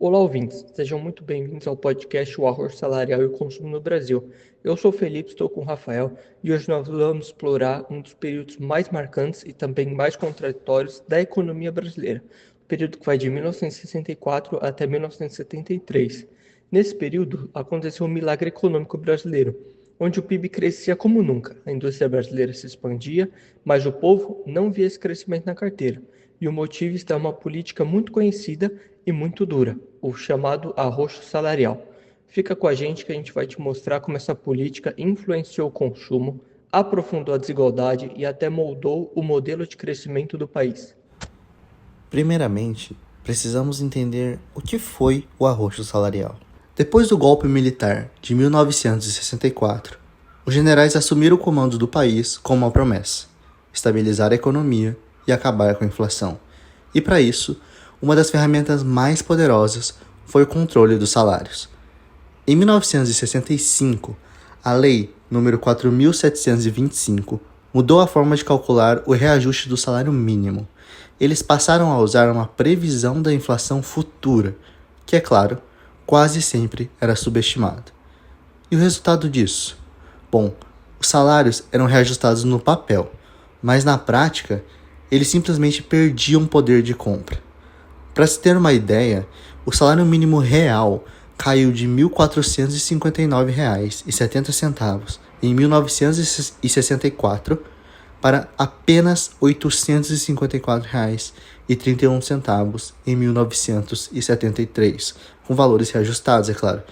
Olá, ouvintes. Sejam muito bem-vindos ao podcast O Arroz Salarial e o Consumo no Brasil. Eu sou o Felipe, estou com o Rafael e hoje nós vamos explorar um dos períodos mais marcantes e também mais contraditórios da economia brasileira, o período que vai de 1964 até 1973. Nesse período, aconteceu um milagre econômico brasileiro, onde o PIB crescia como nunca, a indústria brasileira se expandia, mas o povo não via esse crescimento na carteira. E o motivo está em uma política muito conhecida e muito dura, o chamado arroxo salarial. Fica com a gente que a gente vai te mostrar como essa política influenciou o consumo, aprofundou a desigualdade e até moldou o modelo de crescimento do país. Primeiramente, precisamos entender o que foi o arroxo salarial. Depois do golpe militar de 1964, os generais assumiram o comando do país com uma promessa: estabilizar a economia e acabar com a inflação. E para isso, uma das ferramentas mais poderosas foi o controle dos salários. Em 1965, a Lei nº 4.725 mudou a forma de calcular o reajuste do salário mínimo. Eles passaram a usar uma previsão da inflação futura, que, é claro, quase sempre era subestimada. E o resultado disso? Bom, os salários eram reajustados no papel, mas na prática, eles simplesmente perdiam poder de compra. Para se ter uma ideia, o salário mínimo real caiu de R$ 1.459,70 em 1964 para apenas R$ 854,31 em 1973, com valores reajustados, é claro.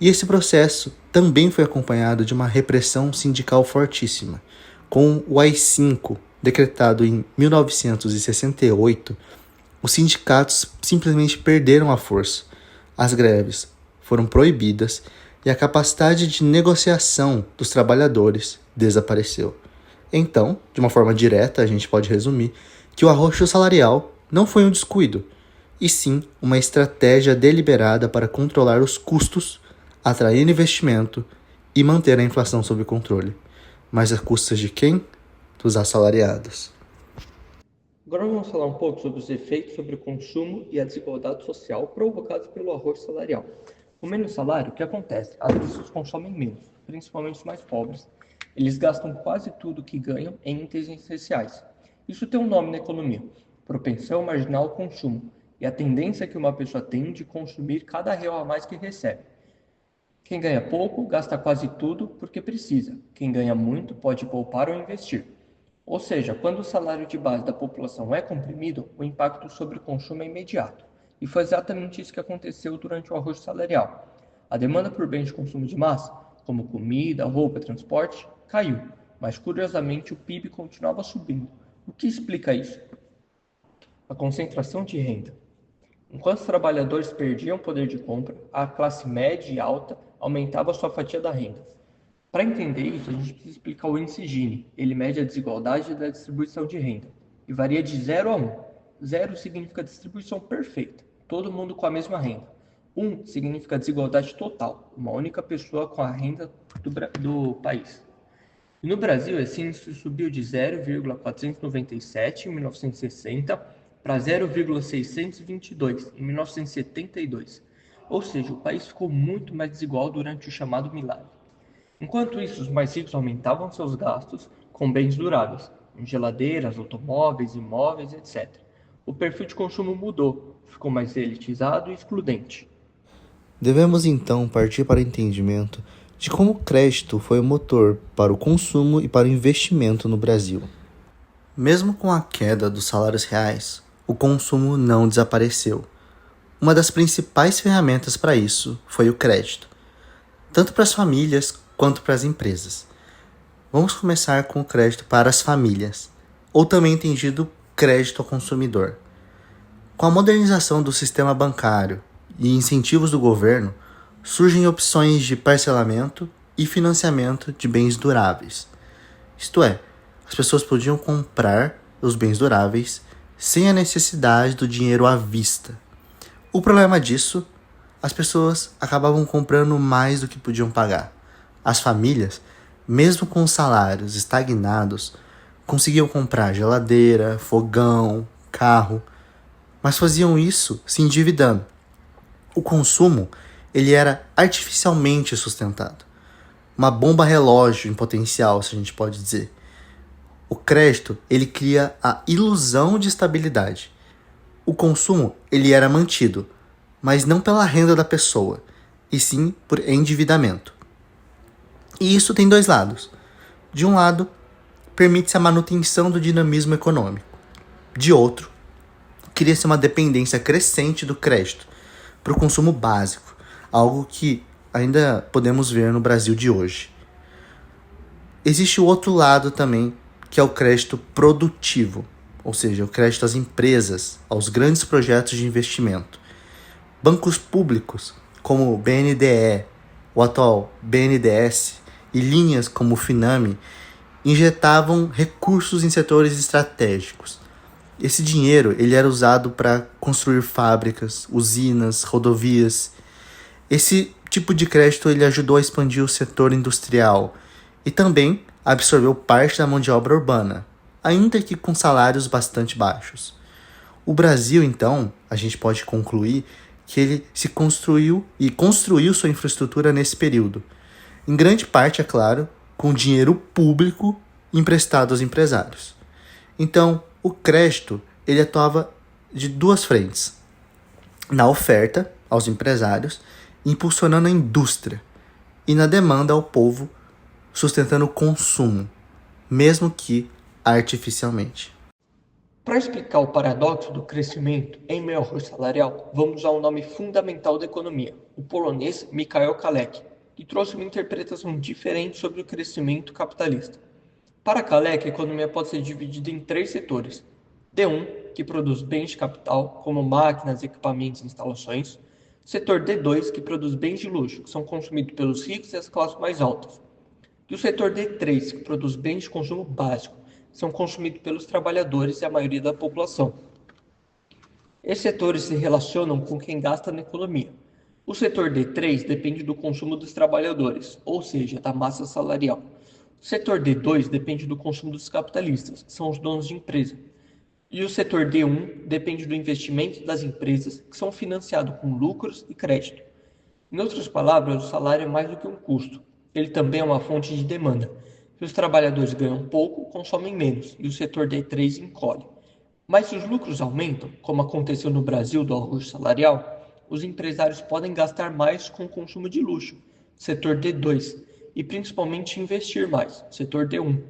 E esse processo também foi acompanhado de uma repressão sindical fortíssima. Com o AI-5, decretado em 1968, os sindicatos simplesmente perderam a força. As greves foram proibidas e a capacidade de negociação dos trabalhadores desapareceu. Então, de uma forma direta, a gente pode resumir que o arroxo salarial não foi um descuido, e sim uma estratégia deliberada para controlar os custos, atrair investimento e manter a inflação sob controle. Mas às custas de quem? Dos assalariados. Agora vamos falar um pouco sobre os efeitos sobre o consumo e a desigualdade social provocados pelo arroxo salarial. Com menos salário, o que acontece? As pessoas consomem menos, principalmente os mais pobres. Eles gastam quase tudo que ganham em itens essenciais. Isso tem um nome na economia: propensão marginal ao consumo, e a tendência que uma pessoa tem de consumir cada real a mais que recebe. Quem ganha pouco gasta quase tudo porque precisa. Quem ganha muito pode poupar ou investir. Ou seja, quando o salário de base da população é comprimido, o impacto sobre o consumo é imediato. E foi exatamente isso que aconteceu durante o arroxo salarial. A demanda por bens de consumo de massa, como comida, roupa e transporte, caiu, mas curiosamente o PIB continuava subindo. O que explica isso? A concentração de renda. Enquanto os trabalhadores perdiam poder de compra, a classe média e alta aumentava sua fatia da renda. Para entender isso, a gente precisa explicar o índice Gini. Ele mede a desigualdade da distribuição de renda e varia de 0 a 1. 0 significa distribuição perfeita, todo mundo com a mesma renda. 1 significa desigualdade total, uma única pessoa com a renda do país. E no Brasil, esse índice subiu de 0,497 em 1960 para 0,622 em 1972. Ou seja, o país ficou muito mais desigual durante o chamado milagre. Enquanto isso, os mais ricos aumentavam seus gastos com bens duráveis, como geladeiras, automóveis, imóveis, etc. O perfil de consumo mudou, ficou mais elitizado e excludente. Devemos então partir para o entendimento de como o crédito foi o motor para o consumo e para o investimento no Brasil. Mesmo com a queda dos salários reais, o consumo não desapareceu. Uma das principais ferramentas para isso foi o crédito, tanto para as famílias quanto para as empresas. Vamos começar com o crédito para as famílias, ou também entendido crédito ao consumidor. Com a modernização do sistema bancário e incentivos do governo, surgem opções de parcelamento e financiamento de bens duráveis. Isto é, as pessoas podiam comprar os bens duráveis sem a necessidade do dinheiro à vista. O problema disso, as pessoas acabavam comprando mais do que podiam pagar. As famílias, mesmo com os salários estagnados, conseguiam comprar geladeira, fogão, carro, mas faziam isso se endividando. O consumo, ele era artificialmente sustentado. Uma bomba relógio em potencial, se a gente pode dizer. O crédito, ele cria a ilusão de estabilidade. O consumo, ele era mantido, mas não pela renda da pessoa, e sim por endividamento. E isso tem dois lados. De um lado, permite-se a manutenção do dinamismo econômico. De outro, cria-se uma dependência crescente do crédito para o consumo básico, algo que ainda podemos ver no Brasil de hoje. Existe o outro lado também, que é o crédito produtivo, ou seja, o crédito às empresas, aos grandes projetos de investimento. Bancos públicos, como o BNDE, o atual BNDES, e linhas como o Finame, injetavam recursos em setores estratégicos. Esse dinheiro ele era usado para construir fábricas, usinas, rodovias. Esse tipo de crédito ele ajudou a expandir o setor industrial e também absorveu parte da mão de obra urbana, ainda que com salários bastante baixos. O Brasil, então, a gente pode concluir que ele se construiu sua infraestrutura nesse período. Em grande parte, é claro, com dinheiro público emprestado aos empresários. Então, o crédito ele atuava de duas frentes. Na oferta aos empresários, impulsionando a indústria, e na demanda ao povo, sustentando o consumo, mesmo que artificialmente. Para explicar o paradoxo do crescimento em meio ao arroz salarial, vamos usar um nome fundamental da economia, o polonês Mikhail Kalecki, que trouxe uma interpretação diferente sobre o crescimento capitalista. Para Kalecki, a economia pode ser dividida em três setores. D1, que produz bens de capital, como máquinas, equipamentos e instalações. Setor D2, que produz bens de luxo, que são consumidos pelos ricos e as classes mais altas. E o setor D3, que produz bens de consumo básico, que são consumidos pelos trabalhadores e a maioria da população. Esses setores se relacionam com quem gasta na economia. O setor D3 depende do consumo dos trabalhadores, ou seja, da massa salarial. O setor D2 depende do consumo dos capitalistas, que são os donos de empresa. E o setor D1 depende do investimento das empresas, que são financiados com lucros e crédito. Em outras palavras, o salário é mais do que um custo. Ele também é uma fonte de demanda. Se os trabalhadores ganham pouco, consomem menos, e o setor D3 encolhe. Mas se os lucros aumentam, como aconteceu no Brasil do arroz salarial, os empresários podem gastar mais com o consumo de luxo, setor D2, e principalmente investir mais, setor D1.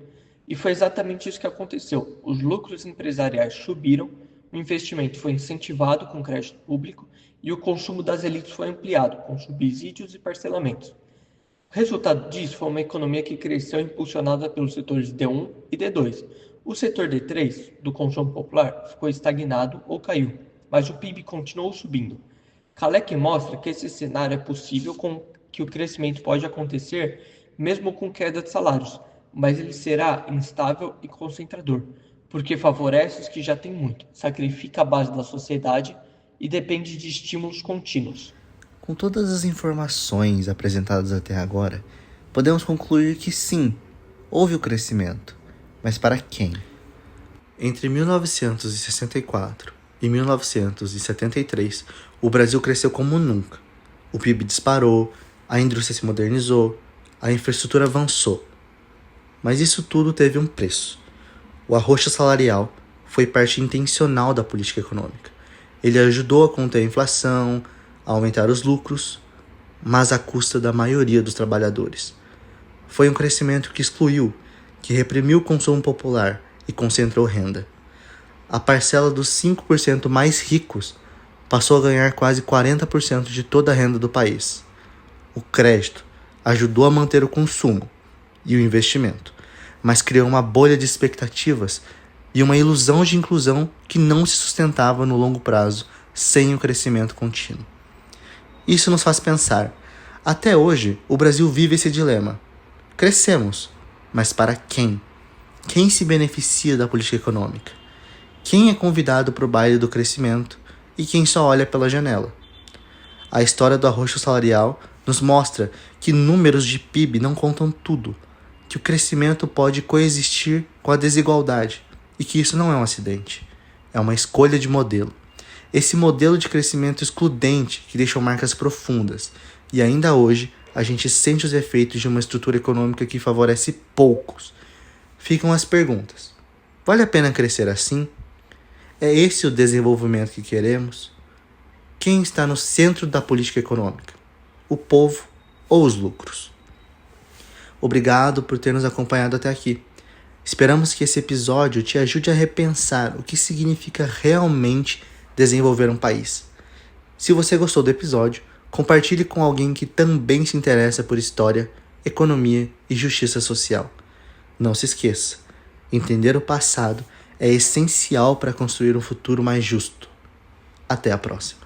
E foi exatamente isso que aconteceu. Os lucros empresariais subiram, o investimento foi incentivado com crédito público e o consumo das elites foi ampliado, com subsídios e parcelamentos. O resultado disso foi uma economia que cresceu impulsionada pelos setores D1 e D2. O setor D3, do consumo popular, ficou estagnado ou caiu, mas o PIB continuou subindo. Kalecki mostra que esse cenário é possível, que o crescimento pode acontecer mesmo com queda de salários, mas ele será instável e concentrador, porque favorece os que já têm muito, sacrifica a base da sociedade e depende de estímulos contínuos. Com todas as informações apresentadas até agora, podemos concluir que sim, houve o crescimento, mas para quem? Entre 1964 e 1973, o Brasil cresceu como nunca. O PIB disparou, a indústria se modernizou, a infraestrutura avançou. Mas isso tudo teve um preço. O arroxo salarial foi parte intencional da política econômica. Ele ajudou a conter a inflação, a aumentar os lucros, mas à custa da maioria dos trabalhadores. Foi um crescimento que excluiu, que reprimiu o consumo popular e concentrou renda. A parcela dos 5% mais ricos passou a ganhar quase 40% de toda a renda do país. O crédito ajudou a manter o consumo e o investimento, mas criou uma bolha de expectativas e uma ilusão de inclusão que não se sustentava no longo prazo sem o crescimento contínuo. Isso nos faz pensar, até hoje o Brasil vive esse dilema. Crescemos, mas para quem? Quem se beneficia da política econômica? Quem é convidado para o baile do crescimento e quem só olha pela janela? A história do arroxo salarial nos mostra que números de PIB não contam tudo, que o crescimento pode coexistir com a desigualdade e que isso não é um acidente, é uma escolha de modelo. Esse modelo de crescimento excludente que deixou marcas profundas, e ainda hoje a gente sente os efeitos de uma estrutura econômica que favorece poucos. Ficam as perguntas: vale a pena crescer assim? É esse o desenvolvimento que queremos? Quem está no centro da política econômica? O povo ou os lucros? Obrigado por ter nos acompanhado até aqui. Esperamos que esse episódio te ajude a repensar o que significa realmente desenvolver um país. Se você gostou do episódio, compartilhe com alguém que também se interessa por história, economia e justiça social. Não se esqueça, entender o passado é essencial para construir um futuro mais justo. Até a próxima.